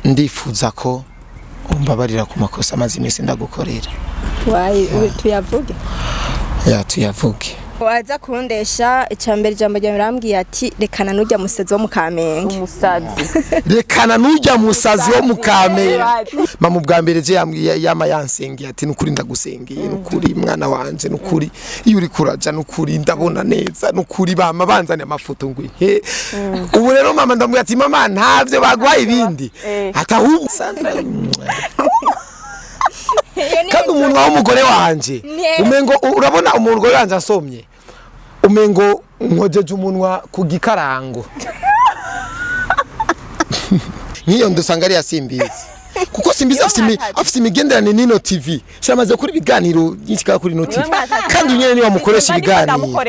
ndifuza ko umbabarira ku makosa amazi imisi ndagukorera. Tuyavuge tuyavuge. waza kundesha icambere jambo rya mirambwiye ati rekana nujya musazi wo mukamenge umusazi rekana nujya musazi wo mukamenge mama ubwa mbere je yambwiye yama yansengeye ati nukuri ndagusengeye nukuri mwana wanje nukuri iyo uri kuraja nukuri ndabona neza nukuri bama banzane amafoto ngwi he ubu rero mama ndambwiye ati mama ntavyo bagwaye ibindi atahubu Sandra kandi umuntu w'umugore wanje umengo urabona umugore wanje asomye umengo nkojeje umunwa ku gikarango niyo ndusanga ari yasimbize kuko simbize afite imigenderane n'ino TV shamaze kuri biganiro y'ikika kuri no TV kandi nyene ni wamukoresha ibiganiro.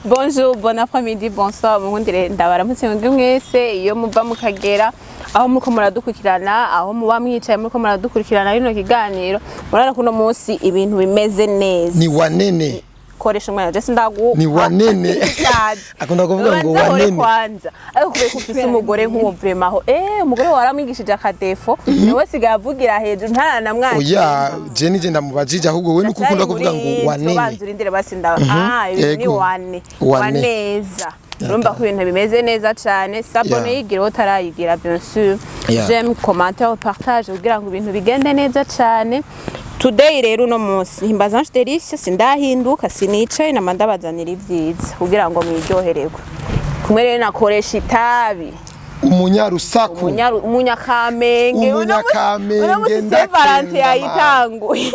Bonjour, bon après-midi, bonsoir. Mungundire ndabaramutse mwese iyo muva mukagera aho muko muradukurikirana aho muba mwicaye muko muradukurikirana rino kiganiro murara kuno munsi ibintu bimeze neza. Ni wanene. Koreshumwanya je ndagu. Ni wanene. Akunda kuvuga ngo wanene. Kwanza. Ariko kube kufise umugore nk'uwo vrema aho umugore waramwigishije akadefo niwe sigaye avugira hejuru ntana na mwana. Oya, je nije ndamubajije ahubwo we nuko ukunda kuvuga ngo wanene. Banzurindire basinda. Ni wane. Waneza. Urumva ko ibintu bimeze neza cyane sabone yigira utarayigira bien sûr. J'aime commenter partage kugira ngo ibintu bigende neza cyane. Today rero no munsi himbaza Delicious sindahinduka sinicaye namandabazanira ivyiza kugira ngo mwiryohererwe. Kumwe rero nakoresha itabi. Umunyarusaku. Umunyakamenge. Valente yayitanguye.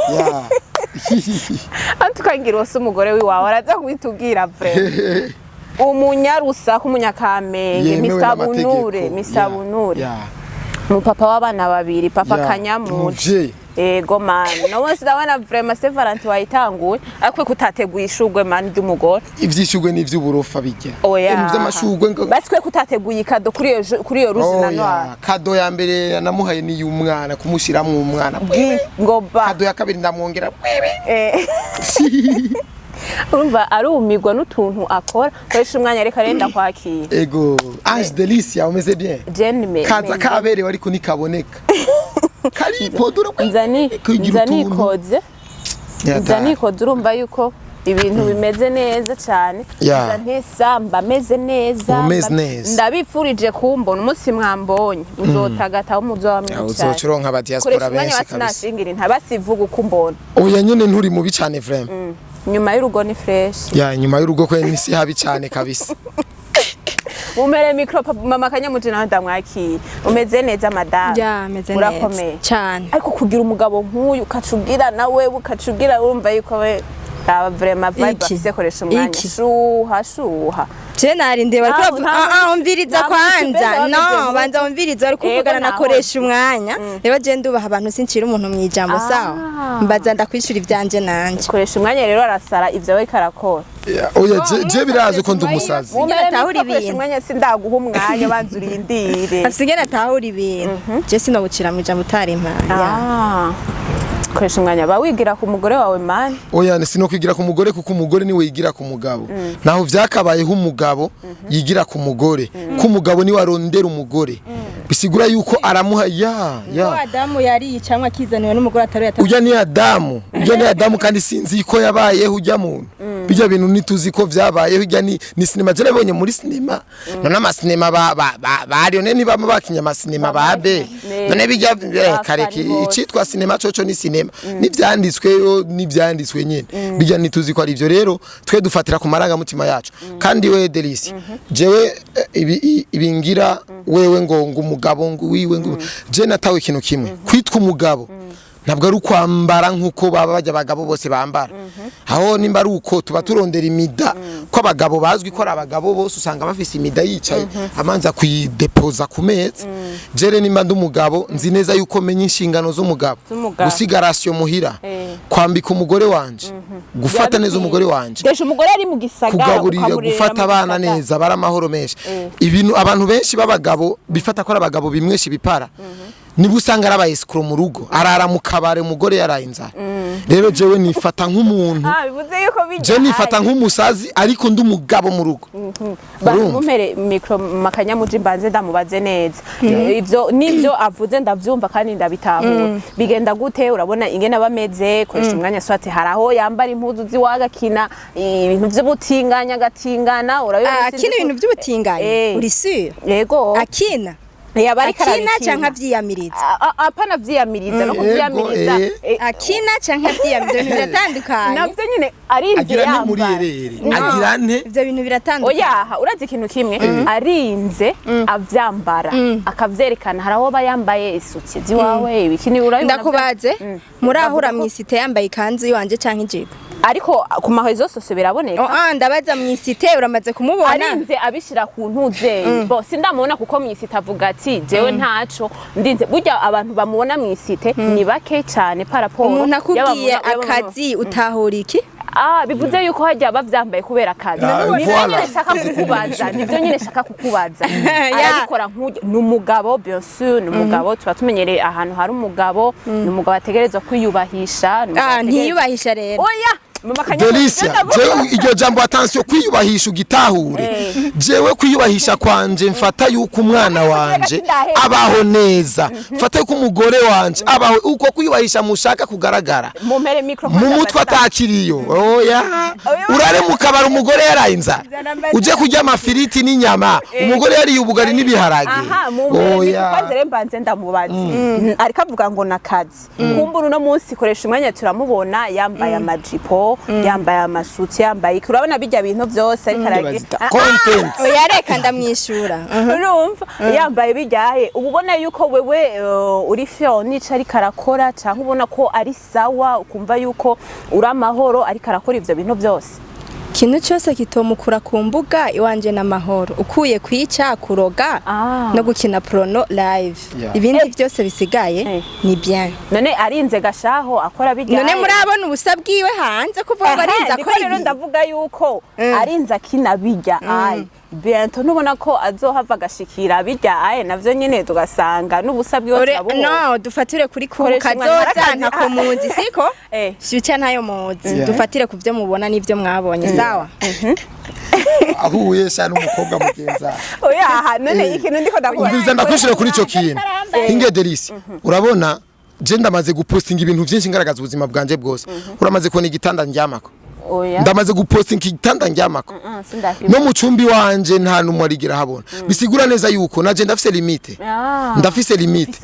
Antukangira wose umugore wiwawe araza kwitubwira frère. Umunyarusaku umunyakamenge misabunure. Mu papa w'abana babiri papa Kanyamuji. Ego man no wose ndabona vraiment c'est Valente wayitanguye ariko kutateguye ishugwe man ry'umugore ivyishugwe n'ivy'uburofa bijya ivy'amashugwe basi kwe kutateguye ikado kuri yo ruzi na noir kado ya mbere namuhaye ni y'umwana kumushiramwe umwana ngo ba kado ya kabiri ndamwongera urumva arumigwa n'utuntu akora koresha umwanya reka renda kwakira ego Ange Delicia umeze bien Jenme kaza kaberewe ariko nikaboneka karipodura nzanikoze urumva yuko ibintu bimeze neza cyane ntesamba meze neza ndabifurije kumbona umunsi mwambonye uzotagataho muzo wa mwica uzocuronka aba diaspora benshi kabisa ntabasivuga uko mbona oya nyene nturi mubi cyane vraiment nyuma y'urugo ni fresh nyuma y'urugo kwe ni si habi cyane kabisa umere micro mama Kanyamuji nawe ndamwakira umeze neza madame meze neza urakomeye cyane ariko kugira umugabo nk'uyu ukacugira nawe ukacugira urumva yuko we vraiment vibe afise koresha umwanya shuha je narinde bari umviriza kwanza no banza umviriza bari kuvugana nakoresha umwanya reba je ndubaha abantu sincira umuntu mwijambo sawa mbaza ndakwishura ivyanje nanje koresha umwanya rero arasara ivyo we karakora oya je biraje ko ndumusazi natahura ibintu umwanya sindaguha umwanya banzurindire afige natahura ibintu je sinobucira mwijambo utari impaya koresha umwanya bawigira ku mugore wawe man oya sino kwigira ku mugore kuko umugore niwe yigira ku mugabo naho vyakabayeho umugabo yigira ku mugore ku mugabo ni warondera umugore bisigura yuko aramuha Adamu yari yicamwa kizaniwe n'umugore atari yataye uya ni Adamu kandi sinzi ko yabayeho ujya muntu bijya bintu nituzi ko vyabayeho ujya ni cinema je nabonye muri cinema none amasinema bari one ni bama bakinya amasinema babe none bijya kareki icitwa cinema coco ni cinema nivyanditswe nyene bijya nituzi ko ari ivyo rero twe dufatira ku maranga mutima yacu kandi we Delicia jewe ibingira wewe ngo umugabo ngo wiwe ngo je natawe ikintu kimwe kwitwa umugabo ntabwo ari kwambara nkuko baba bajya abagabo bose bambara aho nimba ari uko tuba turondera imida ko abagabo bazwi ko ari abagabo bose usanga bafise imida yicaye amanza kuyidepoza ku meza jere nimba ndumugabo nzi neza yuko menye inshingano z'umugabo gusigarasyo muhira kwambika umugore wanje gufata neza umugore wanje desha umugore ari mu gisagara kugaburira gufata abana neza baramahoro menshi ibintu abantu benshi babagabo bifata ko ari abagabo bimweshi bipara niba usanga arabaye escrow mu rugo arara mu kabare umugore yaraye inzara rero jewe nifata nk'umuntu bivuze yuko je nifata nk'umusazi ariko ndi umugabo mu rugo mumpere micro makanyamuji mbanze ndamubaze neza ivyo nivyo avuze ndavyumva kandi ndabitahura bigenda gute urabona ingene bameze Koreshumwanya swati haraho yambara impuzu ziwagakina ibintu vy'ubutinganya agatingana urabona akina ibintu vy'ubutinganya uri sure yego akina akina canka vyiyamiriza apana vyiyamiriza no kuvyiyamiriza akina canka vyiyamiriza biratandukanye navyo nyine arinze yambara agira nte ivyo bintu biratandukanye oya urazi ikintu kimwe arinze avyambara akavyerekana haraho bayambaye isutsi ziwawe ibikini urabibona ndakubaze murahura mwisite yambaye ikanzu yanje canka ijipo ariko ku mahezo sose biraboneka ndabaza mwisite uramaze kumubona arinze abishira ku ntuze bo sindamubona kuko mwisite avuga ati jewe ntaco ndinze burya abantu bamubona mwisite ni bake cyane paraporo umuntu akubwiye akazi utahura iki bivuze yuko hajya bavyambaye kubera akazi nivyo nyine shaka kukubaza nivyo nyine shaka kukubaza arabikora nk'ujya numugabo bien sûr numugabo tuba tumenyereye ahantu hari umugabo numugabo ategerezwa kwiyubahisha ntiyubahisha rero oya Delicia, iryo jambo attention kwiyubahisha ugitahure jewe kwiyubahisha kwanje mfata yuko umwana wanje abaho neza mfata yuko umugore wanje abaho uko kwiyubahisha mushaka kugaragara mu mutwe atakiriyo oya urare mukabara umugore yarayinza uje kurya amafiriti n'inyama umugore yari ubugari n'ibiharage oya kwanze mbanze ndamubazi ariko avuga ngo nakazi kumbura no munsi Koreshumwanya turamubona yambaye amajipo yambaye amasuti yambaye urabona bijya bintu byose ariko content yareka ndamwishura urumva yambaye bijyaye ubona yuko wewe uri fionice ariko arakora cyangwa ubona ko ari sawa ukumva yuko uri amahoro ariko arakora ivyo bintu byose ikintu cyose kitomukura ku mbuga iwanje n'amahoro ukuye kwica kuroga no gukina prono live ibindi byose bisigaye ni bien none arinze gashaho akora bijya none murabona ubusa bwiwe hanze kuvuga ngo arinze akora rero ndavuga yuko arinze akina bijya biento nubona ko azohava agashikira bijya navyo nyene tugasanga n'ubusa bwiwe turabona no dufatire kuri kazoza ntako muzi siko shuca ntayo muzi dufatire kuvyo mubona n'ivyo mwabonye sawa ahuye sha n'umukobwa mugenza oya none ikintu ndiko ndakubaza ndakwishira kuri ico kintu Inge Delicia urabona je ndamaze gupostinga ibintu byinshi ngaragaza ubuzima bwanje bwose uramaze kubona igitanda njyamako ndamaze gupostinga igitanda njyamako no mu cumbi wanje nta numwe arigira habona bisigura neza yuko naje ndafise limite ndafise limite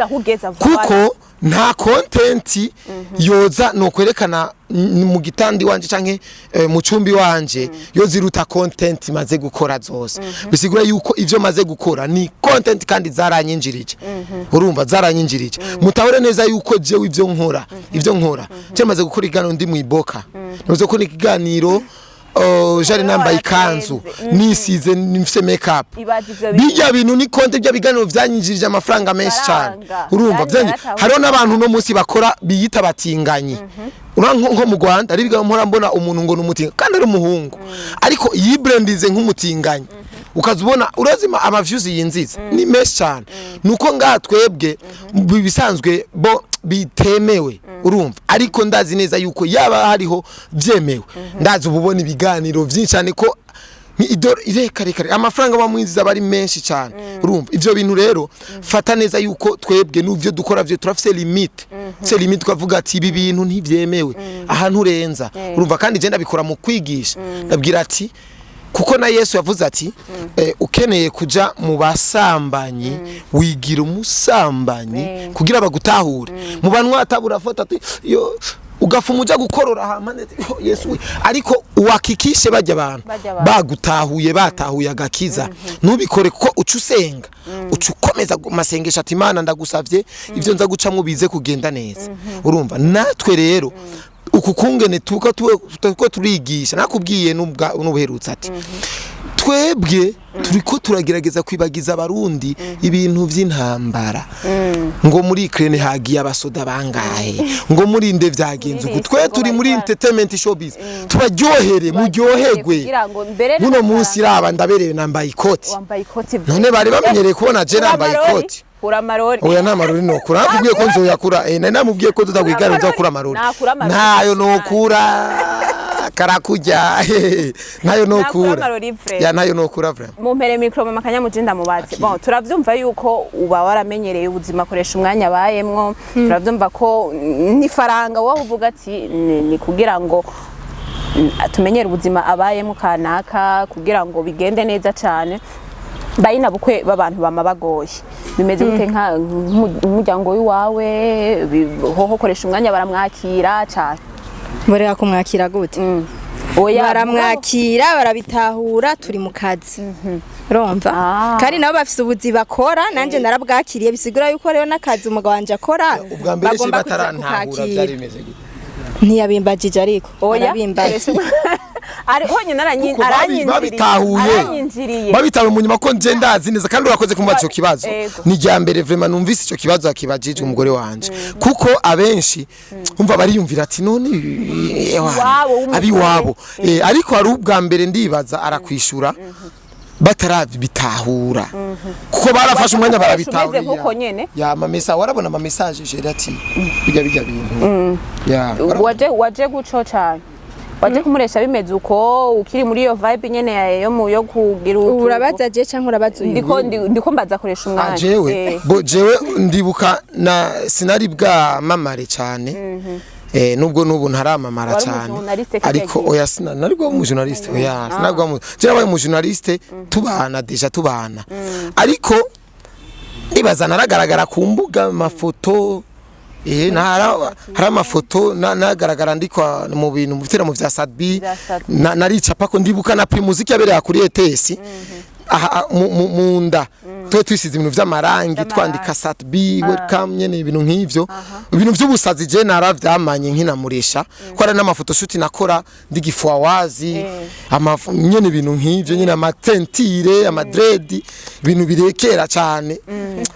kuko nta content yoza no kwerekana mu gitandi wanje canke mu cumbi wanje yo ziruta content maze gukora zose bisigura yuko ivyo maze gukora ni content kandi zaranyinjirije urumva zaranyinjirije mutahure neza yuko jewe ivyo nkora je maze gukora igano ndi mu iboka nazo ko ikiganiro jari nambaye ikanzu nisize nifise makeup bijya bintu ni konte bya biganiro vyanyinjirije amafaranga menshi cyane urumva vyanye hariho n'abantu no munsi bakora biyita batinganye nko mu Rwanda ari biga mpora mbona umuntu ngo n'umutinga kandi ari umuhungu ariko yibrandize nk'umutinganye ukazubona urazima amaviews yinziza ni menshi cyane nuko ngatwebwe bisanzwe bo bitemewe urumva ariko ndazi neza yuko yaba hariho byemewe ndazi ububona ibiganiro byinshi cyane ko ni ireka amafaranga bamwinziza bari menshi cyane urumva ivyo bintu rero fata neza yuko twebwe n'uvyo dukora vyo turafise limite twavuga ati ibi bintu ntivyemewe ahantu urenza urumva kandi je ndabikora mu kwigisha ndabwira ati kuko na Yesu yavuze ati ukeneye kuja mu basambanyi wigira umusambanyi kugira bagutahure mu bantu atabura foto ati yo ugafuma uja gukorora hamane Yesu ariko uwakikishe bajya abantu bagutahuye batahuye agakiza nubikore kuko ucusenga ucukomeza masengesha ati Imana ndagusavye ivyo nza gucamwe bize kugenda neza urumva natwe rero ukukungene tuko turigisha nakubwiye n'ubuherutse ati twebwe turiko turagerageza kwibagiza abarundi ibintu vy'intambara ngo muri Ukraine hagiye abasoda bangahe ngo muri nde vyagenze uko twe turi muri entertainment showbiz tubaryohere muryoherwe muno munsi raba ndaberewe nambaye ikoti none bari bamenyereye kubona je nambaye ikoti kura marori oya nta marori no kura kubwiye ko nzoyakura namubwiye ko tutagwigana nzakura marori ntayo no kura karakuja nayo no kura ya nayo no kura vra mu mpere micro mama kanyamujinda mubazi bon turavyumva yuko uba waramenyereye ubuzima koresha umwanya bayemwo turavyumva ko ni faranga wo uvuga ati ni kugira ngo tumenyere ubuzima abayemwo kanaka kugira ngo bigende neza cyane bayina bukwe babantu bama bagoye bimeze gute nka umuryango wiwawe hoho koresha umwanya baramwakira cyane Mureka kumwakira gute oya baramwakira barabitahura turi mu kazi urumva kandi nabo bafise ubuzi bakora nanje narabwakiriye bisigura yuko rero nakazi umugabo wanje akora ubwa mbere se batarantahura byari bimeze gute ntiyabimbajije ariko arabimbaje ari honye aranyinjiriye babitawe mu nyuma ko nje ndazi neza kandi urakoze kumva ico kibazo ni rya mbere vraiment numvise ico kibazo akibajije umugore wanje kuko abenshi umva bariyumvira ati none abi wabo ariko ari ubwa mbere ndibaza arakwishura batarabitahura kuko barafashe umwanya barabitahura ya amamesa warabona amamessage je ati bijya bintu ya waje guco cyane waje kumuresha bimeze uko ukiri muri iyo vibe nyene yo kugira urabaza je canke urabaza ndiko mbaza koresha umwanya jewe ndibuka na sinari bwa mamare cyane nubwo nubu ntaramamara cyane ariko oya sinari bwo mu journaliste oya sinagwa mu je mu journaliste tubana ariko ibaza naragaragara ku mbuga mafoto hari amafoto nagaragara ndikwa mu bintu mufitira mu vya Sadbi naricapa ko ndibuka na primusiki yabereye kuri ETS munda twe twisize ibintu vy'amarangi twandika Sadbi welcome nyene ibintu nk'ivyo ibintu vy'ubusazi je naravyamanye nkinamuresha ko ari n'amafoto shoot nakora ndigifwa wazi nyene ibintu nk'ivyo nyene amatentire amadread ibintu birekera cyane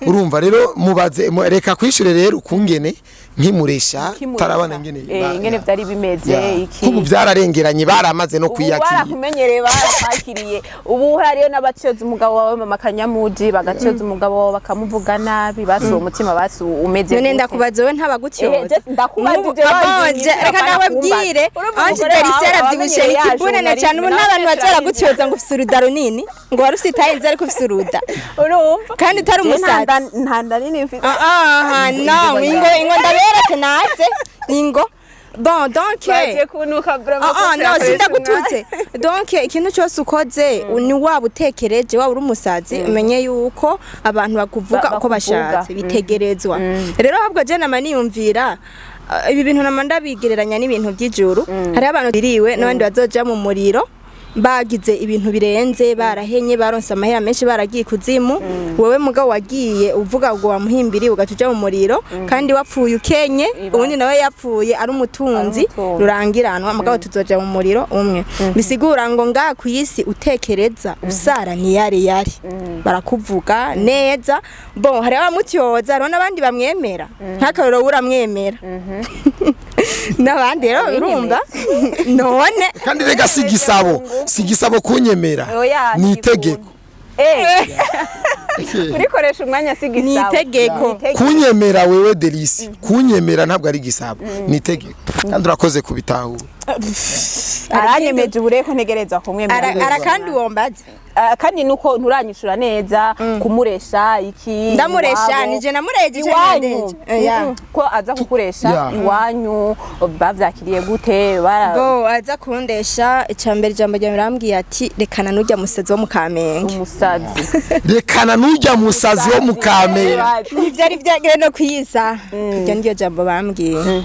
urumva rero mubaze reka kwishure rero ukungene nkimuresha tarabana ngene vyari bimeze iki kubu byararengeranye baramaze no kwiyakira barakumenyereye barakakiriye ubu hariyo n'abatyoza umugabo wawe mama kanyamuji bagatyoza umugabo wawe bakamuvuga nabi baso umutima baso umeze none ndakubaza we ntabagutyoza ndakubajije reka nawe bwire anje derisera byibushe ikibunene cyane ubu n'abantu bacara gutyoza ngo ufise uruda runini ngo warusitaye nzi ariko ufise uruda urumva kandi utari umusaza ntanda nini ufise no ingo ndabereke naze ingo bon donc no sindagututse donc ikintu cyose ukoze ni waba utekereje waba uri umusazi umenye yuko abantu bakuvuga uko bashatse bitegerezwa rero ahubwo je nama niyumvira ibi bintu namanda bigereranya n'ibintu by'ijuru hari abantu biriwe n'abandi bazoja mu muriro bagize ibintu birenze barahenye baronse amahera menshi baragiye kuzimu wewe mugabo wagiye uvuga ngo wamuhimbiri ugatuja mu muriro kandi wapfuye ukenye ubundi nawe yapfuye ari umutunzi rurangiranwa mugabo tuzoja mu muriro umwe bisigura ngo nga kwisi utekereza usara ni yari barakuvuga neza bon hari abamutyoza hari n'abandi bamwemera ntakaroro uramwemera n'abandi rero urumva none kandi rega sigisabo kunyemera ni itegeko urikoresha umwanya sigisabo ni itegeko kunyemera wewe Delisi kunyemera ntabwo ari gisabo ni itegeko kandi urakoze kubitahura aranyemeje ubureko ntegereza kumwemera arakandi wombaze kandi nuko nturanyishura neza kumuresha iki ndamuresha nije namurejeje ko aza kukuresha iwanyu bavyakiriye gute bo aza kundesha icambere jambo rya mirambwiye ati rekana nujya musazi wo mukamenge umusazi rekana nujya musazi wo mukamenge ivyari vyagere no kwisa iryo ndio jambo bambwiye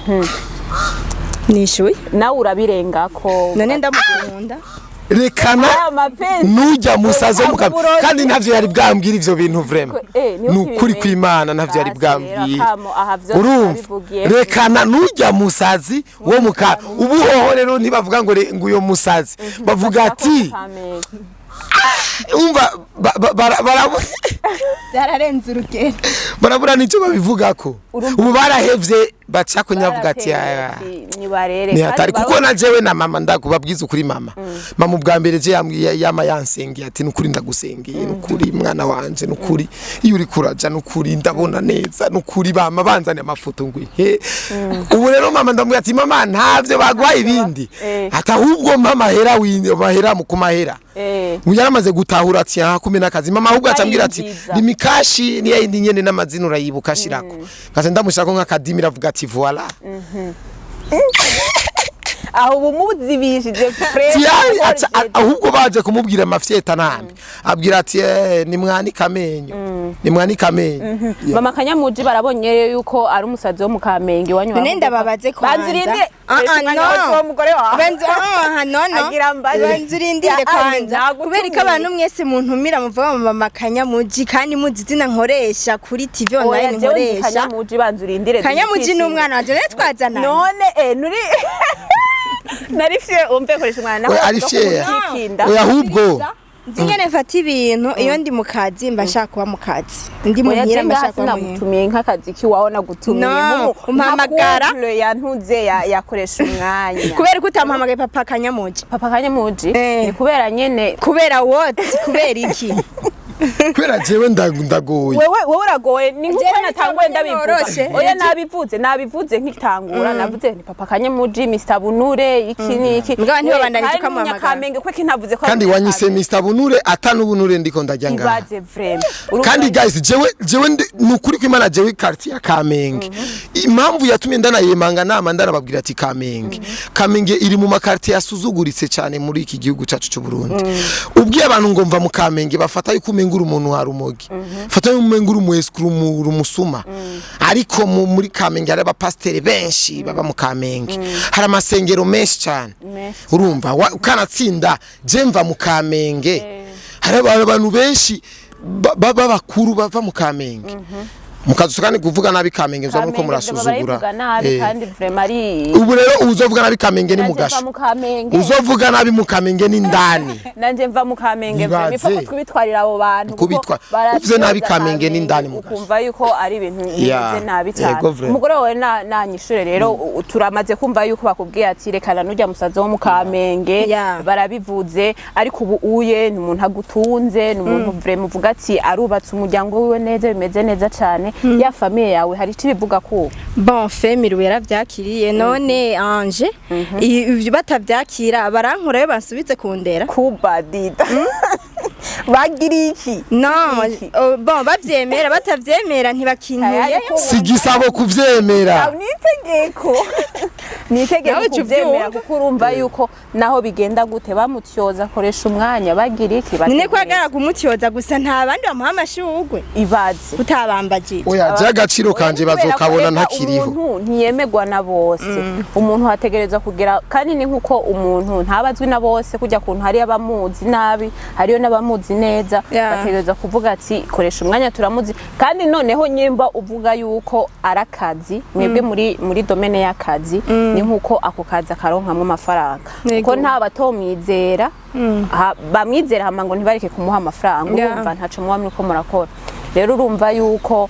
nishuye nawe urabirengako none ndamukunda rekana nujya musazo mukaba kandi ntavyo yari bwambwira ivyo bintu vraiment nukuri kw'Imana ntavyo yari bwambwiye urumva rekana nujya musazi wo muka ubu hoho rero ntibavuga ngo uyo musazi bavuga ati umva byararenze urugero barabura nicyo babivugako ubu barahevye baca kunyavuga ati nibarere ni hatari kuko na jewe na mama ndakubabwiza ukuri mama ubwa mbere je yama yansengeye ati nukuri ndagusengeye nukuri mwana wanje nukuri iyo uri kuraja nukuri ndabona neza nukuri bama banzane amafoto ngwi ubu rero mama ndamubwira ati mama ntavyo bagwaye ibindi ata ahubwo mama hera winde bahera mu kumahera yaramaze gutahura ati kumena akazi mama ahubwo acambwira ati nimikashi niya yindi nyene n'amazina urayibuka shirako kaje ndamushaka nk'akadimira avuga ati voilà aho bumuzibishije frère ahubwo baje kumubwira amafyeta nami abwira ati ni mwani kamenyo mama Kanyamuji barabonye yuko ari umusazi wo mu Kamenge wanywa nenda babaze kwanza banzirinde no umugore wa banzirindire kwanza kubera ko abantu mwese muntumira muvuga mama Kanyamuji kandi muzizina nkoresha kuri TV online nkoresha Kanyamuji banzirindire Kanyamuji ni umwana wanje twazana none nuri narifye umve Koreshumwanya we arifye we ahubwo Ngene mfata ibintu iyo ndi mu kazi mba nshaka kuba mu kazi ndi muhira mba nshaka kuba nagutumiye nk'akazi kiwaho nagutumiye umpamagara yantuze yakoresha umwanya kubera ko utampamagaye papa Kanyamuji ni kubera nyene kubera what kubera iki kubera jewe ndagoye wewe uragoye ni nkuko natangwe ndabivuga oya nabivuze nkitangura navuze ni papa Kanyamuji Mr Bunure iki niki ngaba ntiba bandariza kamama Kamenge kwe kintavuze ko kandi wanyise Mr Bunure atanubunure ndiko ndajya ngaha ibaze vraiment kandi guys jewe nukuri kwimana jewe quartier ya Kamenge impamvu yatumye ndanayemanga nama ndarababwira ati Kamenge iri mu makartier yasuzuguritse cyane muri iki gihugu cyacu cy'u Burundi ubwiye abantu ngo mva mu Kamenge bafata yuko nguru umuntu harumogi fata umenguru mweskuru musuma ariko muri Kamenge hari abapasteri benshi baba mu Kamenge hari amasengero menshi cyane urumva ukanatsinda je mva mu Kamenge hari abantu benshi baba bakuru bava mu Kamenge mukazusukane kuvuga nabi Kamenge nzo muko murasuzugura kandi vraiment ari ubu rero uzovuga nabi Kamenge ni mugasha uzovuga nabi mu Kamenge ni ndani nanje mva mu Kamenge vraiment kubitwarira abo bantu kubitwa uvuze nabi Kamenge ni ndani mugasha ukumva yuko ari ibintu bize nabi cyane umugore wawe nanyishure rero turamaze kumva yuko bakubwiye ati rekana nujya musaza wo mu Kamenge barabivuze ariko ubu uye ni umuntu agutunze ni umuntu vraiment uvuga ati arubatse umuryango wiwe neza bimeze neza cyane ya famille yawe hari kibivuga ko bon famille yaravyakiriye none Ange ivyo batavyakira barankurayo bansubize kundera kubadida bagiri iki no bon bavyemera batavyemera ntibakintuye sigisabo kuvyemera nitegeko kuvyemera kuko urumva yuko naho bigenda gute bamutyoza koresha umwanya bagira iki nine kwagara kumutyoza gusa nta bandi bamuha amashugwe ibaze utabambaje oya jagaciro kanje bazokabona ntakiriho umuntu ntiyemegwa na bose umuntu hategereza kugira kandi ni nkuko umuntu ntabazwi na bose kujya kuntu hari abamuzi nabi hariyo n'abamuzi neza bategereza kuvuga ati koresha umwanya turamuzi kandi noneho nyimba uvuga yuko arakazi mwebwe muri domaine y'akazi ni nkuko ako kazi akaronkamwe amafaranga ko nta batomwizera bamwizera hama ngo ntibareke kumuha amafaranga urumva ntaco muwamwe ko murakora rero urumva yuko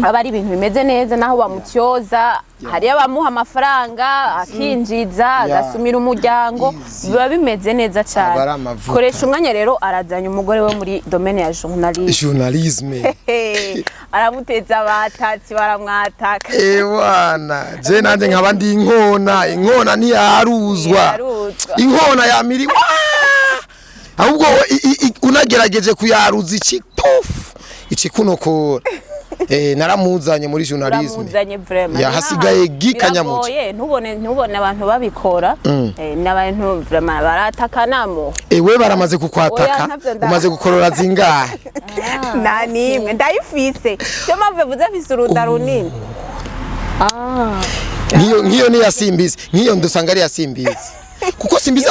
aba ari ibintu bimeze neza naho bamutyoza hari abamuha amafaranga akinjiza agasumira umuryango biba bimeze neza cyane koresha umwanya rero arazanye umugore we muri domaine ya journalisme aramuteza abatatsi baramwataka wana je nanje nkaba ndi inkona ntiyaruzwa inkona yamiriwa ahubwo unagerageje kuyaruza iki ikunokora naramuzanye muri journalisme hasigaye Kanyamuji ntubone abantu babikora n'abantu vraiment baratakanamo we baramaze kukwataka umaze gukorora zingahe nanimwe ndayifise cyo mpamvu vuze afise uruda runini nkiyo ni yasimbizi nkiyo ndusanga ari yasimbizi kuko simbizi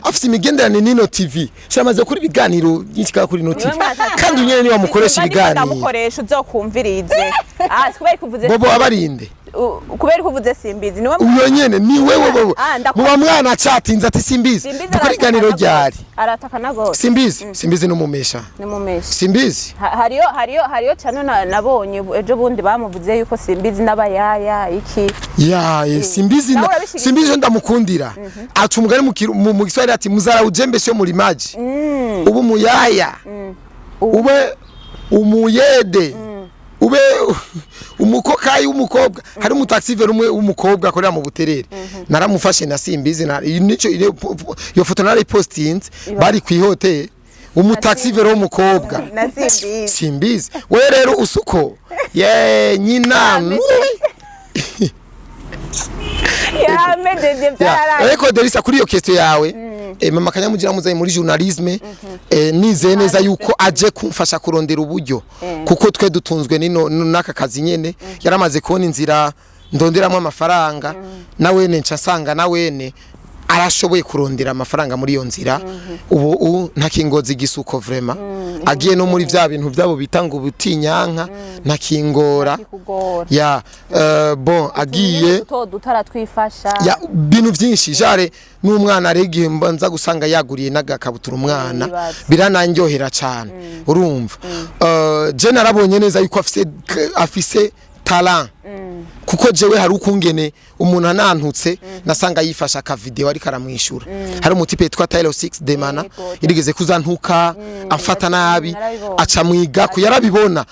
afite imigenderane n'ino TV cyamaze kuri biganiro byinshi kuri no TV kandi nyene ni wamukoresha ibiganiro ndamukoresha uzokumvirize kubera kuvuze bobo abarinde kubera kuvuze simbizi niwe uyo nyene ni wewe muba mwana chatinze ati simbizi dukora iganiro ryari aratakana gose simbizi numumesha simbizi hariyo cyane nabonye ejo bundi bamuvuze yuko simbizi n'abayaya iki simbizi ndamukundira aca umugari mu Giswahili ati muzara ujembe sio muri maji ubu muyaya ube umuyede ube umukokayi w'umukobwa hari umutaxiver umwe w'umukobwa akorera mu Buterere naramufashe na simbizi nico iyo foto nari postinze bari kwihote umutaxiver w'umukobwa na simbizi we rero usuko nyina ariko Delisa kuri iyo question yawe mama Kanyamugira muzaye muri journalisme nizeye neza yuko aje kumfasha kurondera uburyo kuko twe dutunzwe n'aka kazi nyene yaramaze kubona inzira ndonderamo amafaranga nawene nca sanga nawene arashoboye kurondera amafaranga muri iyo nzira ubu ntakingozi gisuko vraiment agiye no muri vya bintu byabo bitanga ubutinyanka ntakingora bon agiye dutara twifasha bintu byinshi jare n'umwana aregiye mbanza gusanga yaguriye nagakabutura umwana birananyohera cyane urumva je narabonye neza yuko afise talent kuko jewe hari ukungene umuntu anantutse nasanga yifasha aka video ari karamwishura hari umutipe yitwa Taylor 6 Demana irigeze kuzantuka amfata nabi aca mwiga ko yarabibona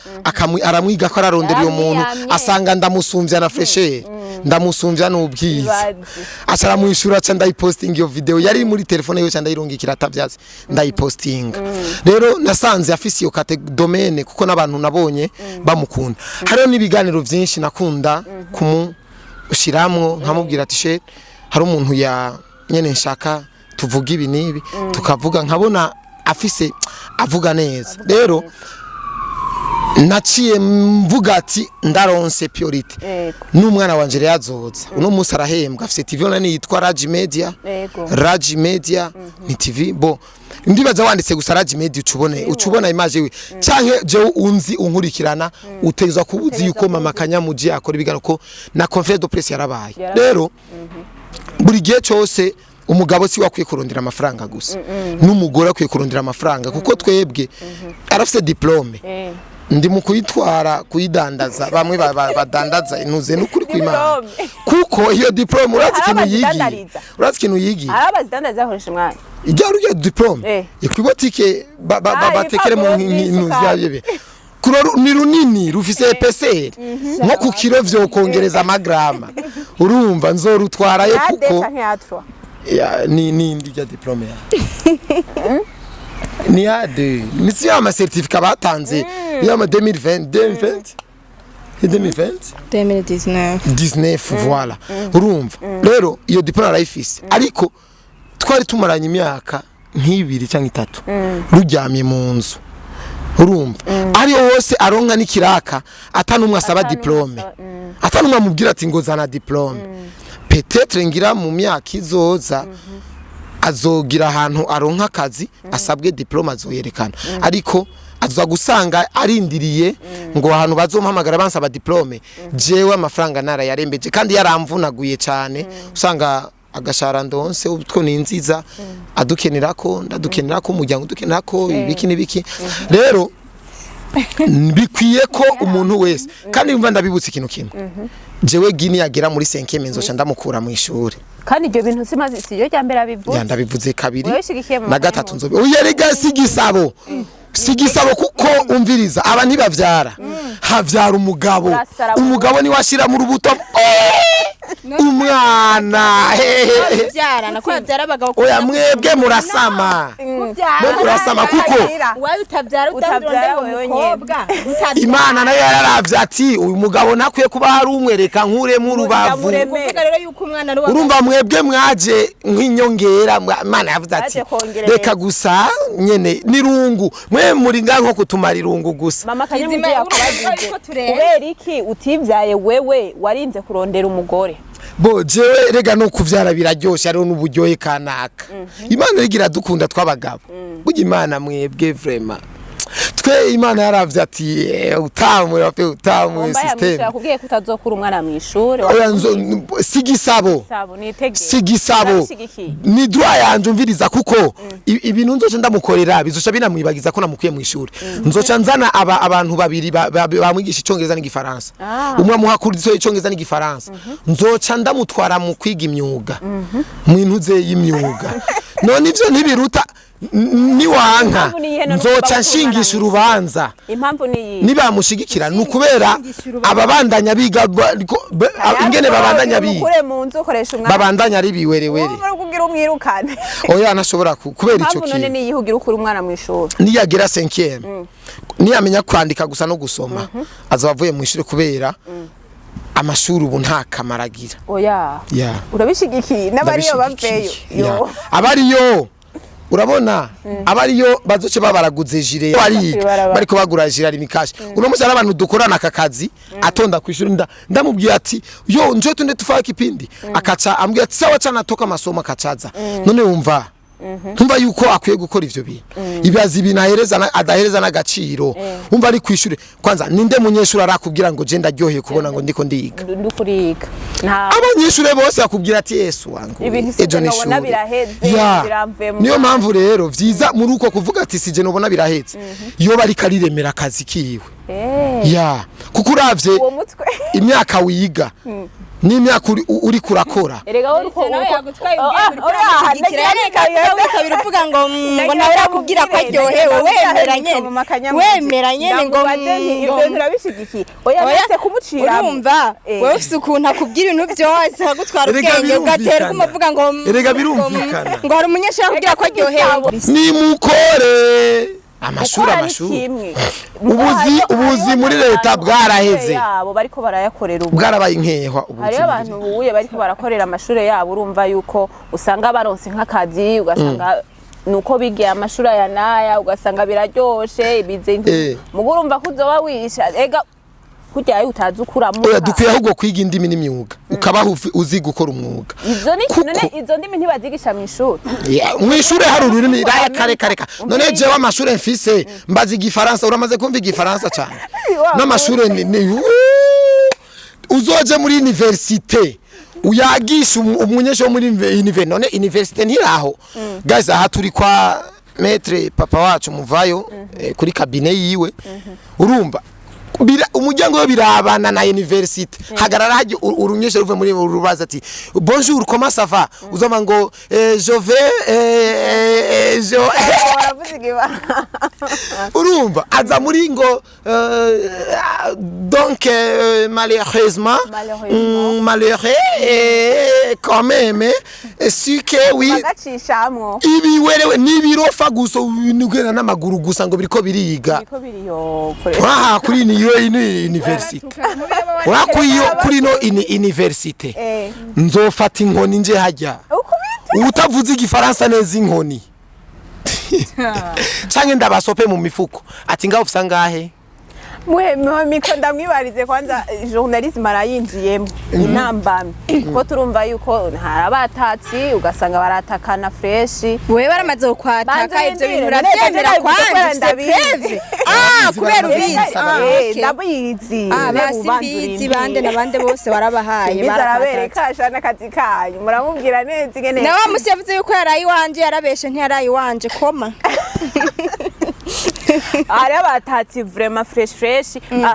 aramwiga ko ararondera iyo muntu asanga ndamusumvya na fresher ndamusumvya n'ubwiza aca aramwishura aca ndayiposting iyo video yari muri telefone yo cyanda irungikira atavyazi ndayiposting rero nasanze afisi iyo domaine kuko nabantu nabonye bamukunda hariho nibiganiro byinshi nakunda kumushiramwo nkamubwira ati she hari umuntu ya nyene nshaka tuvuga ibi nibi tukavuga nkabona afise avuga neza rero naciye mvuga ati ndaronse priority n'umwana wanje yazoza uno munsi arahembwa afise TV online yitwa Raji Media ni TV bo ndibaza wanditse gusa Raji Media ucubona image we canke je unzi unkurikirana uteza kubuzi yuko mama Kanyamugira akora ibigano ko na conférence de presse yarabaye rero buri gihe cyose umugabo si wakwiye kurondera amafaranga gusa n'umugore akwiye kurondera amafaranga kuko twebwe arafise diplome ndi mu kuyitwara kuyidandaza bamwe badandaza inuze n'ukuri kw'Imana kuko iyo diplome urazi ikintu yigiye arabazidandaza akoresha umwanya ijya rugiye diplome ikwibotike batekere mu inuze yabebe kuroro ni runini rufise EPCR nko ku kilo vyo kongereza amagrama urumva nzorutwarayo kuko ni ndijya diplome ni ade nisi ya ma certificat batanze ya ma 2019 voilà urumva rero iyo diplome arayifise ariko twari tumaranye imyaka nk'ibiri cyangwa itatu ruryamye mu nzu urumva ari hose aronka n'ikiraka atanumwe asaba diplome atanumwe amubwira ati ngo zana diplome peut-être ngira mu myaka izoza azogira ahantu aronka akazi asabwe diploma azoyerekana ariko aza gusanga arindiriye ngo ahantu bazompamagara bansaba diplome jewe amafaranga nara yarembeje kandi yaramvunaguye cyane usanga agashara ndonse utwo ninziza adukenera ko umuryango dukenera ko ibiki nibiki rero bikwiye ko umuntu wese kandi umva ndabibutse ikintu kimwe jewe gini yagera muri 5e nzoca ndamukura mu ishuri kandi ibyo bintu simaze siyo cyambere abivuze yandabivuze kabiri na gatatu nzobe uyerega sigisabo kuko umviriza aba ntibavyara havyara umugabo ni washira mu rubuto umwana byara nako yabyara abagabo oya mwebwe murasama kuko wawe utabyara wewe nyebwa Imana nayo yararavye ati uyu mugabo nakwiye kuba hari umwereka nkure mu rubavu kuvuga rero yuko umwana ari urumva mwebwe mwaje nk'inyongera Imana yavuze ati reka gusa nyene nirungu mwe muri nganko kutumara irungu gusa mama Kanyamugira yakubajije kubera iki utivyaye wewe warinze kurondera umugore bo jewe rega no kuvyara biraryoshe ari n'uburyohe kanaka Imana rigira dukunda twabagabo burya Imana mwebwe vraiment twe Imana yaravye ati utamwe system yakubwiye ko utazokura umwana mu ishuri sigisabo ni droit yanje umviriza kuko ibintu nzoca ndamukorera bizoca binamwibagiza ko namukuye mu ishuri nzoca nzana abantu babiri bamwigisha icongereza n'igifaransa umwe amuhakurizo icongereza n'igifaransa nzoca ndamutwara mu kwiga imyuga mu intuze y'imyuga none ivyo ntibiruta ni wanka nzoca nshingisha urubanza impamvu ni nibamushigikira nukubera ababandanya biga ingene babandanya biga ukure mu nzu ukoresha umwana babandanya ari biwerewere kugira umwirukane oya nashobora kubera ico kintu none ni yihugira ukura umwana mu ishuri niyagira 5e niyamenya kwandika gusa no gusoma azavuye mu ishuri kubera amashuri ubu nta kamaragira oya urabishigikiye n'abariyo baveyo abariyo urabona abariyo bazoce babaraguze jire bariko bagura jire ari mikashi uno musi ari abantu dukorana akakazi atonda kwishuri ndamubwiye ati yo nje tunde tufaka kipindi akaca ambwiye ati sawa cana toka masomo akacaza none wumva Tumva yuko akwiye gukora ivyo bintu ibibaza ibintu adahereza n'agaciro umva ari kwishuri kwanza ninde munyeshuri arakubwira ngo je ndaryoheye kubona ngo ndiko ndiga ndukuriga abanyeshuri bose akubwira ati Yesu wangu ejo nishuri biramvemo niyo mpamvu rero vyiza muri uko kuvuga ati sije nobona biraheze iyo bari kariremera akazi kiwe ya kuko uravye imyaka wiga n'imyaka uri kurakora erega uko yagutwaye ubwigikira kabiri uvuga ngo nawe rakubwira ko aryohewe wemeranye ngo ibyo turabishigikiye oya bese kumucira urumva wewe ufite ukuntu akubwira ibintu byose agutwara ubwenge ugatera kumuvuga ngo erega birumvikana ngo hari umunyeshuri akubwira ko aryohewe ni mukore amashuri ubuzi muri leta bwaraheze yabo bariko barayakorera ubu bwarabaye inkehwa ubuzi hari abantu buye bariko barakorera amashuri yabo urumva yuko usanga baronse nk'akazi ugasanga nuko bigiye amashuri aya naya ugasanga biraryoshe ibize mugurumva kuzoba wisha ega kujya utazi ukuramo oya dukwiye ahubwo kwiga indimi n'imyuga ukabaho uzi gukora umwuga izo ndimi ntibazigisha mu ishuri mu ishuri hari ururimi kare none jewe amashuri mfise mbazi igifaransa uramaze kumva igifaransa cyane n'amashuri ni uzoje muri universite uyagisha umunyesho muri universite none universite ntiraho guys aha turi kwa maître papa wacu muvayo kuri cabinet yiwe urumva umuryango we birabana na university hagarara haje urunyeshe ruve muri rubaza ati bonjour comment ça va uzoma ngo je vais urumva aza muri ngo donc malheureusement quand même si que oui ibi werewe nibirofa guso nugena n'amaguru gusa ngo biriko biriga aha kuri niyo university wakuyo kuri no university nzofata inkoni nje hajya utavuze igifaransa neza inkoni canke ndabasope mu mifuko ati ngaho ufisa ngahe miko ndamwibarize kwanza journalisme arayinjiyemo intambamye ko turumva yuko harabatatsi ugasanga baratakana fresh wewe baramaze kwataka ivyo bintu uravyemera kwanza preve kubera ubizi ndabizi basi bande nabande bose warabahaye barabereka ashana akazi kanyu muramubwira neza ingene nawe musi yavuze yuko yarayi wanje yarabeshe ntiyarayi wanje koma ari abatatsi vraiment fresh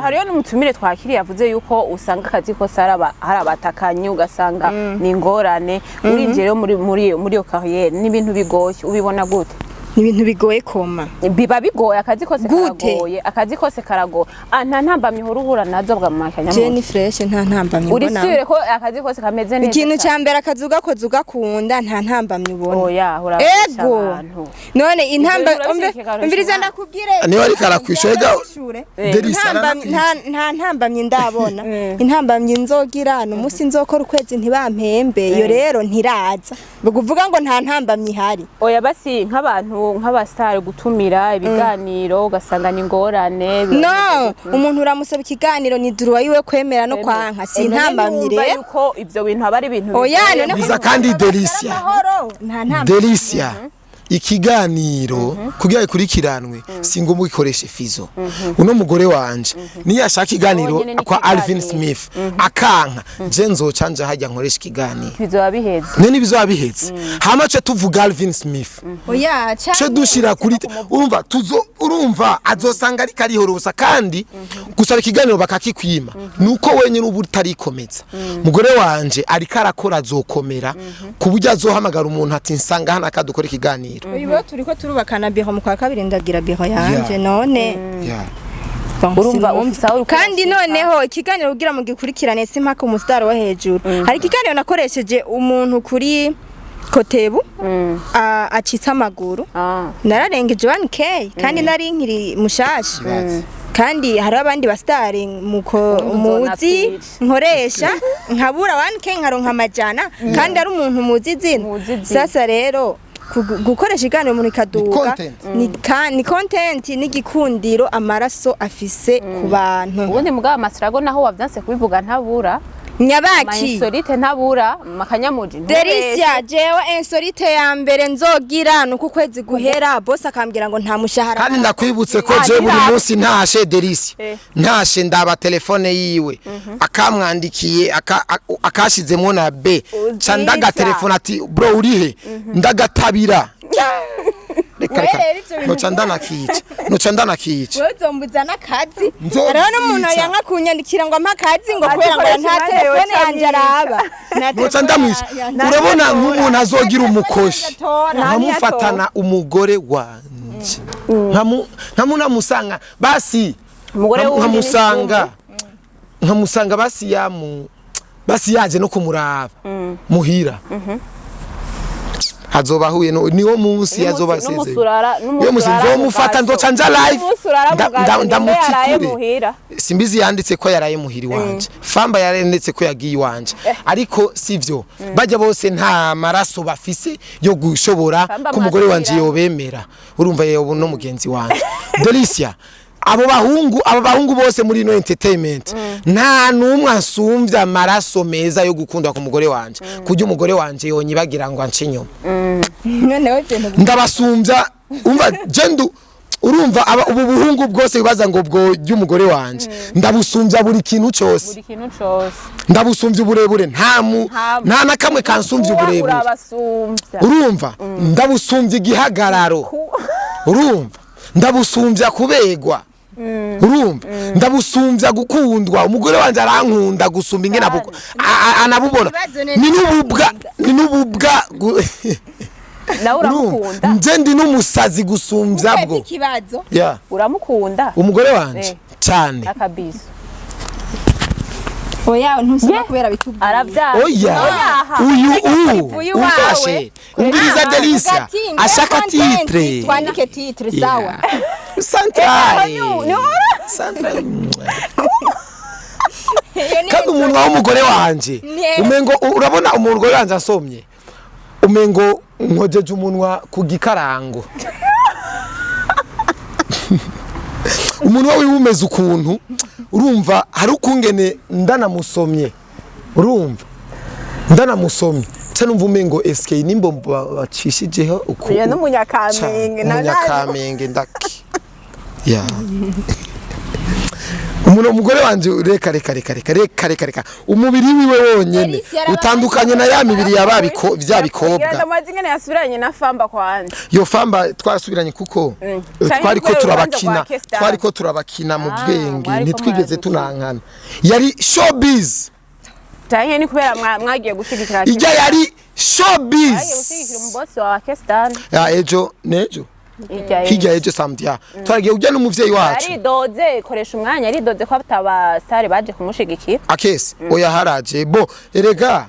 hariyo n'umutumire twakiriye yavuze yuko usanga akazi kose hari abatakanye ugasanga ni ingorane urinjire muri iyo carrière n'ibintu bigoye ubibona gute ibintu bigoye koma biba bigoye akazi kose karagoye nta ntambamye uhura nazo bwa makanya je ni fresh nta ntambamye ubona urisire ko akazi kose kameze neza ikintu cyambere akazi ugakoze ugakunda nta ntambamye ubona oya urabisha abantu none umviriza ndakubwire niba ari karakwishega nta ntambamye ndabona intambamye nzogira no musi nzokora ukwezi ntibampembe iyo rero ntiraza bakuvuga ngo nta ntambamye ihari oya basi nk'abantu nk'abastar gutumira ibiganiro ugasanga ni ngorane no umuntu uramusaba ikiganiro ni duruwa yiwe kwemera no kwanka si ntambamye rero yuko ivyo bintu abari ibintu biza kandi Delicia ikiganiro kugira ikurikiranwe singo mugikoreshe Fizo uno mugore wanje niyo ashaka ikiganiro kwa Alvin Smith akanka je nzocanja hajya nkoresha ikiganiro bizobiheze nene bizobiheze hama cyo tuvuga Alvin Smith oya cyo dushira kuri urumva azosanga ari karihorosa kandi gusaba ikiganiro bakakikwima nuko wenyine ubu utarikomeza mugore wanje ari karakora azokomera kuburyo azohamagara umuntu ati nsanga hana kadukora ikiganiro uyu turiko turubakana biho mu kwa kabiri ndagira biho yanje none urumva kandi noneho ikiganiro ugira mu gikurikirane simpaka umustar wa hejuru hari ikiganiro nakoresheje umuntu kuri Kotebu acitsa amaguru nararengeje 1k kandi nari nkiri mushashi kandi hari abandi bastare muzi nkoresha nkabura 1k nkaronka amajana kandi ari umuntu muzi zina sasa rero gukoresha iganiro umuntu ikaduga ni content n'igikundiro amaraso afise ku bantu ubundi mugaba amasirago naho wavyanse kubivuga ntabura nyabaki insolite ntabura makanyamuji Delicia jewe insolite ya mbere nzogira nuko kwezi guhera boss akambwira ngo nta mushahara kandi ndakwibutse ko je buri munsi ntashe Delicia ntashe ndaba telefone yiwe akamwandikiye akashizemo na B ca ndaga telefone ati bro urihe ndagatabira noca ndanakica wezombuza n'akazi rero n'umuntu yanka kunyandikira ngo amakazi ngo kubera ngo nta telefone yanje araba noca ndamwisha urabona nk'umuntu azogira umukoshi nkamufatana umugore wanje nkamunamusanga basi nkamusanga basi yaje no kumuraba muhira hazoba huye niwo munsi yazoba seze yo munsi nzomufata ndoca nja live ndamutikure simbizi yanditse ko yaraye muhiri wanje famba yarendetse ko yagiye wanje ariko sivyo bajya bose nta maraso bafise yo gushobora ku mugore wanje yobemera urumva yewe no mugenzi wanje Delicia abo bahungu bose muri no entertainment nta numwe asumvya amaraso meza yo gukunda ku mugore wanje kujya umugore wanje yonyibagira ngo ancinyo ndabasumvya umva jendu urumva ubu buhungu bwose bibaza ngo bwo y'umugore wanje ndabusumvya buri kintu cyose ndabusumvya uburebure nta nakamwe kansumvya uburebure urumva ndabusumvya igihagararo urumva ndabusumvya kubegwa urumva ndabusumvya gukundwa umugore wanje arankunda gusumba ingena anabubona ni nububwa nawe uramukunda nje ndi n'umusazi gusumvya bwo uramukunda umugore wanje cyane akabiso oya ntusaba kubera bitubwiye aravyara uyu ufashe umviriza Delicia ashaka titre twandike titre sawa Santrale kandi umuntu w'umugore wanje umengo urabona umugore wanje asomye umengo nkojeje umunwa ku gikarango umuntu wawe umeze ukuntu urumva hari ukungene ndanamusomye urumva ndanamusomye cyane umva umengo SK nimbo bacishijeho uko ya n'umunyakamenge ndaki ya umugore wanje reka umubiri wiwe wonyene utandukanye na ya mibiri yababiko vyabikobwa ndamaze ingene yasubiranye na famba kwanje yo famba twarasubiranye kuko twariko turabakina mu bwenge ntitwigeze tunankana yari showbiz tanke ni kubera mwagiye gushigikira ijya yari showbiz gushigikira umubosi wa Pakistan ya ejo hirya ejo samdia twaragiye ujya n'umuvyeyi wacu aridoze koresha umwanya aridoze ko ataba star baje kumushigikira akese oya haraje bo erega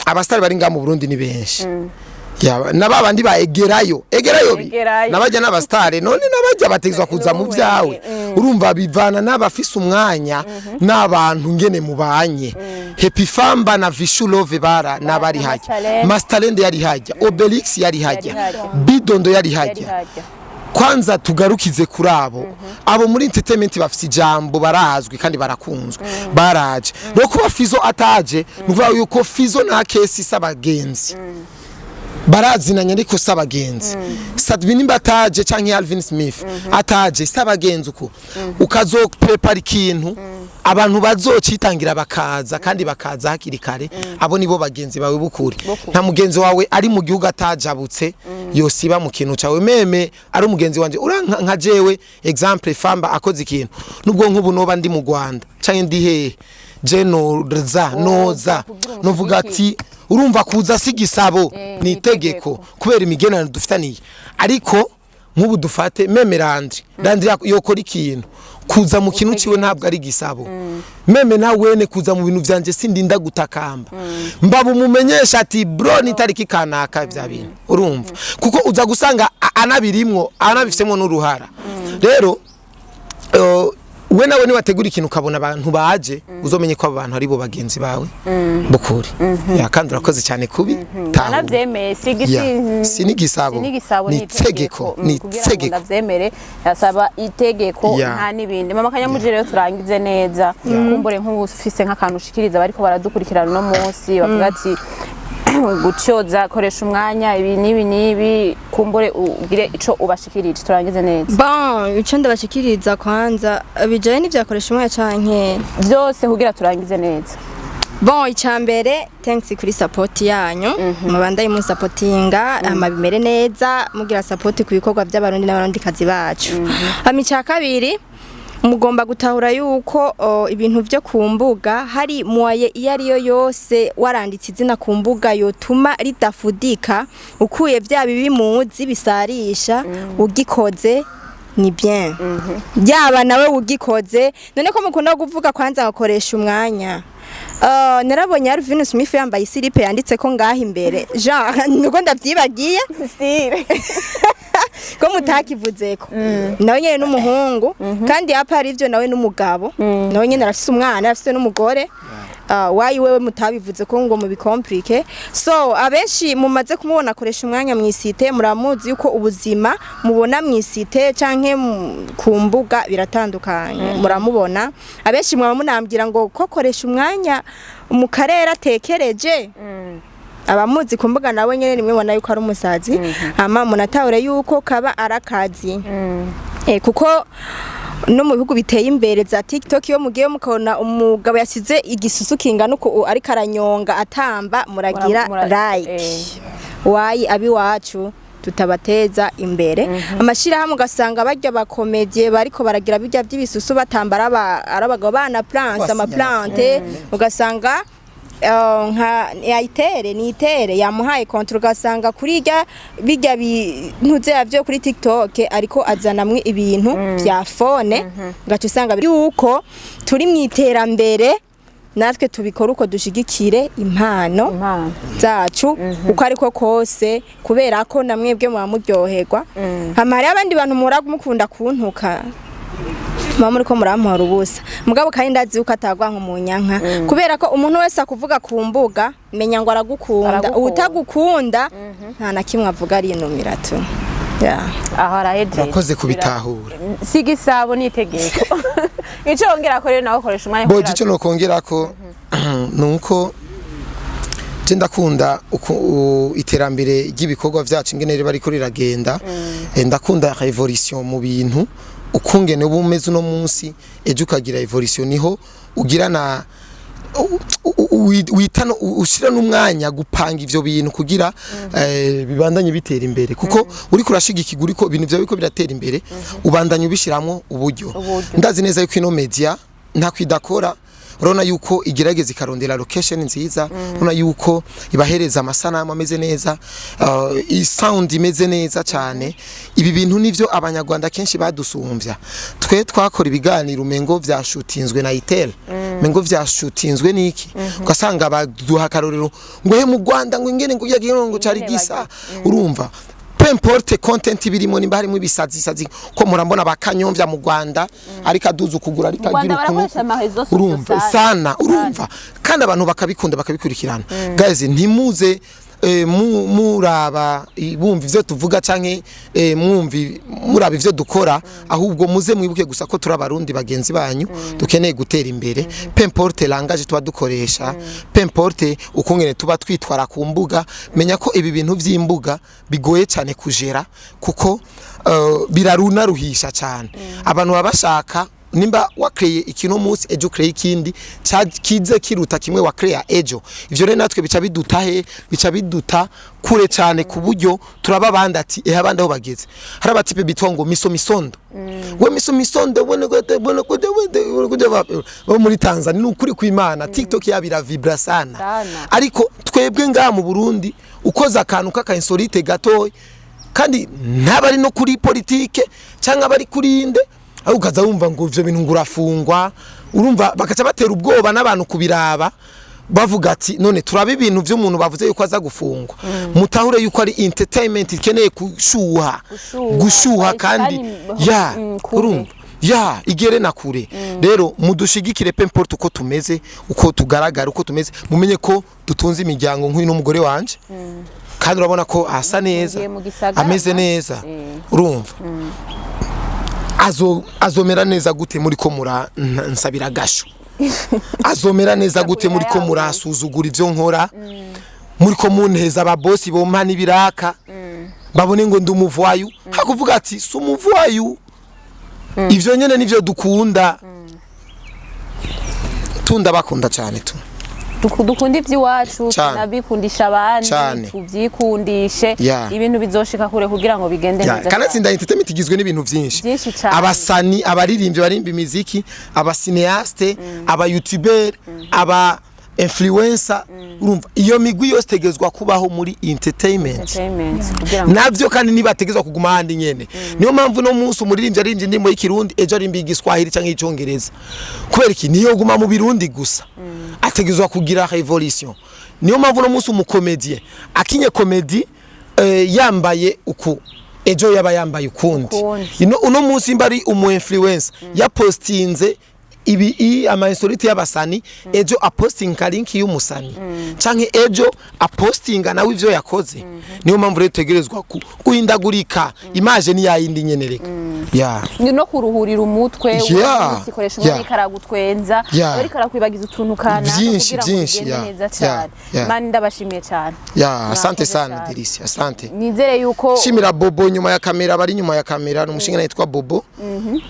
abastari bari nga mu Burundi ni benshi ya nababandi ba egerayo nabajya n'abastare none nabajya bategezwa kuza mu byawe urumva bivana n'abafise umwanya n'abantu ngene mubanye Happy Famba na Vishulove bara nabari hajya Masterland yari hajya Obelix yari hajya Bidondo yari hajya kwanza tugarukize kuri abo muri entertainment bafite ijambo barazwi kandi barakunzwe baraje no kuba Fizo ataje nuvuga yuko Fizo na case isabagenzi barazinanye ariko sabagenzi Sadbi nimba ataje canke Alvin Smith ataje sabagenzi uko ukazoprepara ikintu abantu bazocitangira bakaza kandi bakaza hakiri kare abo nibo bagenzi bawe bukuri nta mugenzi wawe ari mu gihugu atajabutse yosiba mu kintu cawe meme ari umugenzi wanje uranka nka jewe example famba akoze ikintu nubwo nk'ubu noba ndi mu Rwanda canke ndi hehe noza novuga ati urumva kuza sigisabo ni itegeko kubera imigenano dufitaniye ariko nk'ubu dufate meme Landry yokora ikintu kuza mu kintu ciwe ntabwo ari gisabo meme nawene kuza mu bintu vyanje sindinda gutakamba mbaba umumenyesha ati bro ni tariki kanaka vya bintu urumva kuko uza gusanga anabirimwo anabifisemo n'uruhara rero we nawe ni wategura ikintu ukabona abantu baje uzomenye ko abantu ari bo bagenzi bawe bukuri kandi urakoze cyane kubi navyemeye sinigisabo ni itegeko ndavyemere yasaba itegeko nta nibindi mama Kanyamuje rero turangize neza kumbure nk'ufise nk'akantu ushikiriza bariko baradukurikirana no munsi bavuga ati gucyoza koresha umwanya ibi nibi kumbure ugire ico ubashikirije turangize neza bon ico ndabashikiriza kwanza bijaye n'ivyakoresha umwanya canke byose kugira turangize neza bon icambere thanks kuri support yanyu mubanda yimu supportinga amabimere neza mugira support ku bikorwa by'abarundi n'abarundi kazi bacu amica kabiri mugomba gutahura yuko ibintu byo kumbuga hari muaye iyo ariyo yose waranditse izina kumbuga yotuma ridafudika ukuye bya bimuzi bisarisha ugikoze ni bien byaba nawe ugikoze none ko mukunda kuvuga kwanza ngakoresha umwanya narabonye Alvin Smith yambaye silipe yanditse ko ngaha imbere Jean nuko ndavyibagiye style ko mutakivuzeko nawe nyene n'umuhungu kandi apari ivyo nawe n'umugabo nawe nyene arafise umwana arafise n'umugore wayi wewe mutabivuze ko ngo mu bikomplike so abenshi mumaze kumubona akoresha umwanya mwisite muramuzi yuko ubuzima mubona mwisite canke ku mbuga biratandukanye muramubona abenshi mwamunambira ngo ko koresha umwanya mu karere atekereje abamuzi ku mbuga nawe nyene nimwe bona yuko ari umusazi ama munatahure yuko kaba arakazi kuko no mu bihugu biteye imbere za TikTok yo mugiye mukabona umugabo yasize igisusu kingana uko ari karanyonga atamba muragira like wayi abi wacu tutabateza imbere amashira hamwe ugasanga barya bakomedie bariko baragira bijya by'ibisusu batambara arabagabo bana plants ama plante ugasanga nka nitere yamuhaye kontra ugasanga kuriga bijya bintuze yavyo kuri TikTok ariko azanamwe ibintu bya phone gacu usanga yuko turi mwiterambere natwe tubikora uko dushigikire impano zacu uko ariko kose kubera ko namwebwe mwamuryoherwa hamari abandi bantu muragumukunda kuntuka mama uriko murampora ubusa mugabo kandi ndazi uko atagwa nko munyanka kubera ko umuntu wese akuvuga ku mbuga menya ngo aragukunda utagukunda nta na kimwe avuga ari inumira tu aho araheje urakoze kubitahura sigisabo nitegeko ico ongera ko rero nawe koresha umwanya boje ico nokongera ko nuko je ndakunda iterambere ry'ibikorwa vyacu ingene rero bari kuri ragenda ndakunda revolution mu bintu ukungene ubumeze no munsi ejo ukagira evolution niho ugirana witano ushira n'umwanya gupanga ivyo bintu kugira bibandanye bitera imbere kuko uri kurashigikira uriko ibintu byawe biko biratera imbere ubandanye ubishiramo uburyo ndazi neza yuko ino media nta kwidakora urona yuko igerageza ikarondera location nziza urona yuko ibahereza amasanamu ameze neza sound imeze neza cyane ibi bintu nivyo abanyarwanda kenshi badusumbya twe twakora ibiganiro mengo vyashutinzwe na Itel mengo vyashutinzwe niki ugasanga baduha karorero ngo he mu Rwanda ngo ingene ngo yagiye ngo cari gisa urumva importe content birimo nimba harimo ibisazi ko murambona bakanyomvya mu Rwanda ariko aduza kugura ariko agira ukuntu urumva sana urumva kandi abantu bakabikunda bakabikurikirana guys ntimuze muraba bumva ivyo tuvuga canke muraba ivyo dukora ahubwo muze mwibuke gusa ko turi abarundi bagenzi banyu dukeneye gutera imbere peu importe langage tuba dukoresha peu importe ukungene tuba twitwara ku mbuga menya ko ibi bintu vy'imbuga bigoye cyane kujera kuko biraruna ruhisha cyane abantu babashaka nimba wakreye ikintu munsi ejo kreye ikindi kize kiruta kimwe wakreya ejo ivyo rero natwe bica biduta kure cyane ku buryo turaba bandi ati abandi aho bageze hari abatipe bitongo misondo we misondo bo muri Tanzania n'ukuri kw'Imana TikTok yabira vibra sana ariko twebwe ngaha mu Burundi ukoza akantu k'akainsolite gatoyi kandi ntabari no kuri politike cyangwa abari kuri inde aho ukaza wumva ngo ivyo bintu ngurafungwa urumva bakaca batera ubwoba n'abantu kubiraba bavuga ati none turabe ibintu vy'umuntu bavuze yuko aza gufungwa mutahure yuko ari entertainment ikeneye gushuha kandi urumva igere na kure rero mudushigikire peu importe uko tumeze uko tugaragara uko tumeze mumenye ko dutunze imiryango nk'uyu n'umugore wanje kandi urabona ko asa neza ameze neza urumva azomera neza gute muri ko nsabira gasho azomera neza gute muri ko murasuzugura ivyo nkora muri ko munteza ababosi bompa n'ibiraka babone ngo ndumuvoyu hakuvuga ati sumuvoyu ivyo nyene nivyo dukunda tunda bakunda cyane tu dukunda iby'iwacu tunabikundisha abandi tubyikundishe ibintu bizoshika kure kugira ngo bigende neza kandi tsinda entertainment igizwe n'ibintu byinshi abasani abaririmbye barimba imiziki abasineaste aba youtuber aba influencer urumva iyo migwi yose tegezwa kubaho muri entertainment navyo kandi nibategezwa kuguma handi nyene niyo mpamvu no munsi umuririmbye arimbye ndimo y'ikirundi ejo arimba igiswahili canke icongereza kubera iki niyo guma mu Birundi gusa ategezwa kugira revolution niyo mpamvu no munsi umukomedie akinye komedi yambaye uku ejo yaba yambaye ukundi uno munsi mbari umu influencer ya postinze ibi ama insolite y'abasani ejo apostinga link y'umusani canke ejo apostinga nawe ivyo yakoze niyo mpamvu rero tegerezwa guhindagurika image ni yayindi nyenereka no kuruhurira umutwe usikoresha umwe karagutwenza bari karakwibagiza utuntu kana byinshi neza cyane mani ndabashimiye cyane asante sana Delisia asante nizere yuko shimira Bobo nyuma ya kamera bari nyuma ya kamera n'umushinga yitwa Bobo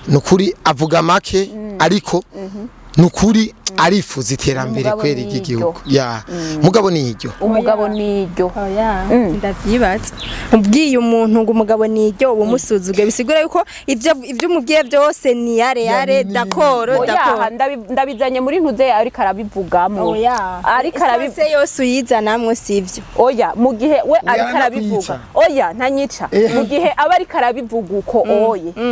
nukuri avuga make ariko nukuri arifuza iterambere kwera igihugu mugabo niryo umugabo niryo ndavyibaza ubwiye umuntu ngo umugabo niryo ubumusuzuge bisigura yuko ivyo umubwiye byose ni yare dakoro ndabizanye muri ntuze ari karabivugamo ari karabivuse yose uyizanamwe sivyo mu gihe we ari karabivuga ntanyica mu gihe aba ari karabivuga uko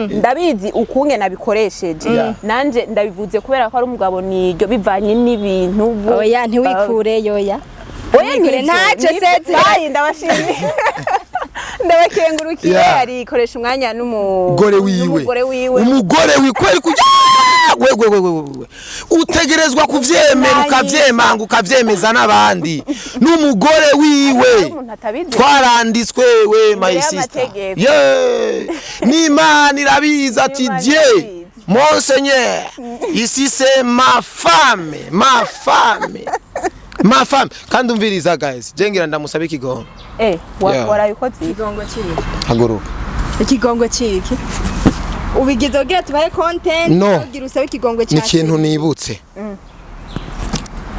ndabizi ukunge nabikoresheje nanje ndabivuze kubera ko ari umugabo niryo bivanye n'ibintu ntiwikure nikure ntacyo setse ndabashimiye ndabakengurukiye ari Koreshumwanya n'umugore wiwe kweri we utegerezwa kuvyemera ukavyemanga ukavyemeza n'abandi n'umugore wiwe twaranditswe we my sister n'Imana irabiza ati Dieu Monseigneur, ici c'est ma femme. Kandi umviriza guys, jengira ndamusabe ikigongo. Warayikoze ikigongo kiri. Haguruka. Ikigongo kiki? Ubigize ugira tubaye content, ugira usabe ikigongo cyane. Ni kintu nibutse.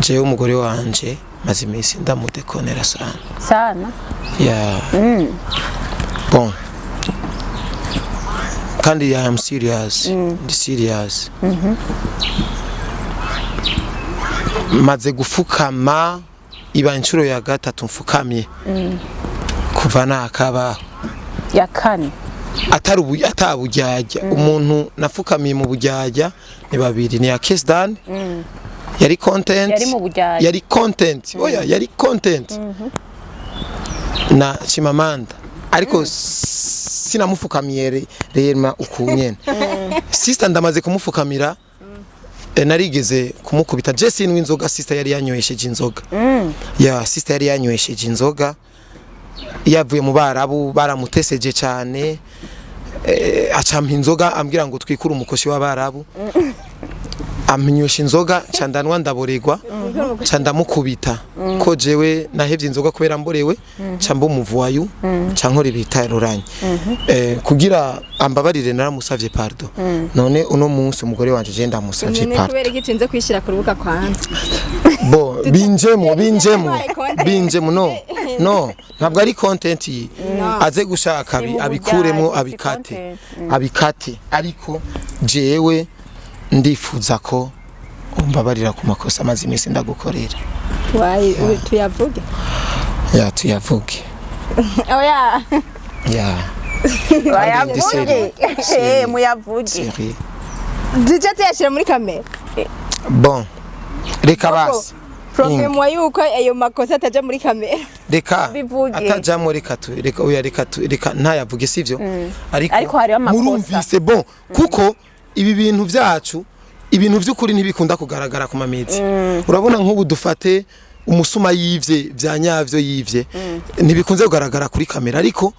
Jewe umugore wanje maze iminsi ndamudekonera sana. Bon. Kandi I am serious. Serious. Maze gufukama iba inshuro ya gatatu mfukamye. Kuva nakaba ya kane. Atabujyajya. Umuntu nafukamiye mu bujyajya ni babiri ni ya Kesdan. Yari content. Yari content. Yari content. Na Chimamanda. Ariko sinamufukamiye rema ukunyene sister ndamaze kumufukamira narigeze kumukubita je sinwe inzoga sister yari yanywesheje inzoga ya sister yari yanywesheje inzoga yavuye mu barabu baramuteseje cyane acampa inzoga ambwira ngo twikure umukoshi w'abarabu amnywesha inzoga candanwa ndaboregwa candamukubita ko jewe nahevye inzoga kubera mborewe camba umuvuwayu cankora ibitaroranye kugira ambabarire naramusavye pardon none uno munsi umugore wanje je ndamusavye pardon kubera igitinze kwishira ku rubuga kwanza bo binjemo no ntabwo ari content yi aze gushaka abikuremo abikate ariko jewe ndifuza ko umbabarira ku makosa maze imisi ndagukorera tuyavuge tuyavuge oya bayavuge muyavuge dije tuyashira muri kamera bon reka basi problem wa yuko ayo makosa ataje muri kamera reka atajamo reka ntayavuge sivyo ariko hari amakosa murumvise bon kuko ibi bintu byacu ibintu by'ukuri ntibikunda kugaragara ku mamitsi urabona nk'ubu dufate umusuma yivye byanyavyo yivye ntibikunze kugaragara kuri kamera ariko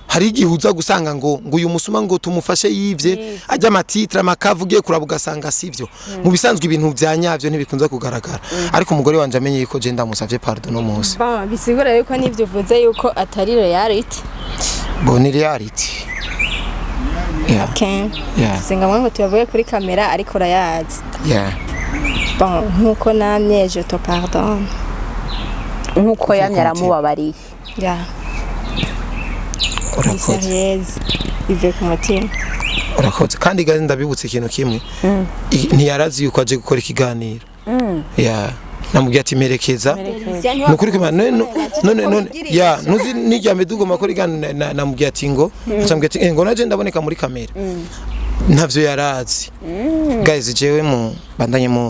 hari igihe uza gusanga ngo uyu musuma ngo tumufashe yivye ajya amatitre amakavugiye kuraba ugasanga sivyo mu bisanzwe ibintu byanyavyo ntibikunze kugaragara ariko umugore wanje amenye yuko je ndamusavye pardon no munsi bisigura yuko nivyo uvuze yuko atari reality ni reality singa mwango tuyavuye kuri kamera ariko urayazi nkuko namye je te pardon nkuko yamye aramubabariye urakoze ive ku mutima urakoze kandi gaze ndabibutse ikintu kimwe ntiyarazi yuko aje gukora ikiganiro namubwiye ati merekeza nukuri kuma none nuzi nijyame dugoma kuri iganiro namubwiye ati ngo acambwiye ati ngo naje ndaboneka muri kamera ntavyo yarazi guys jewe mu bandanye mu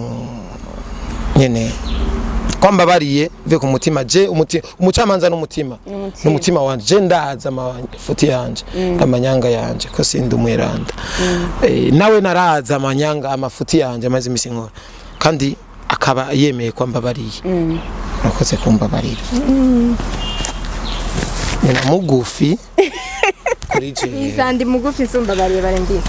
nyene kwamba bariye ve ku mutima je umucamanza n'umutima wanje je ndaza amafuti yanje amanyanga yanje ko sindi umweranda nawe naraza amanyanga amafuti yanje amaze imisi nkora kandi akaba yemeye kwamba bariye nakoze kumba barira nina mugufi kuri je izandi mugufi sumba bariye barendiye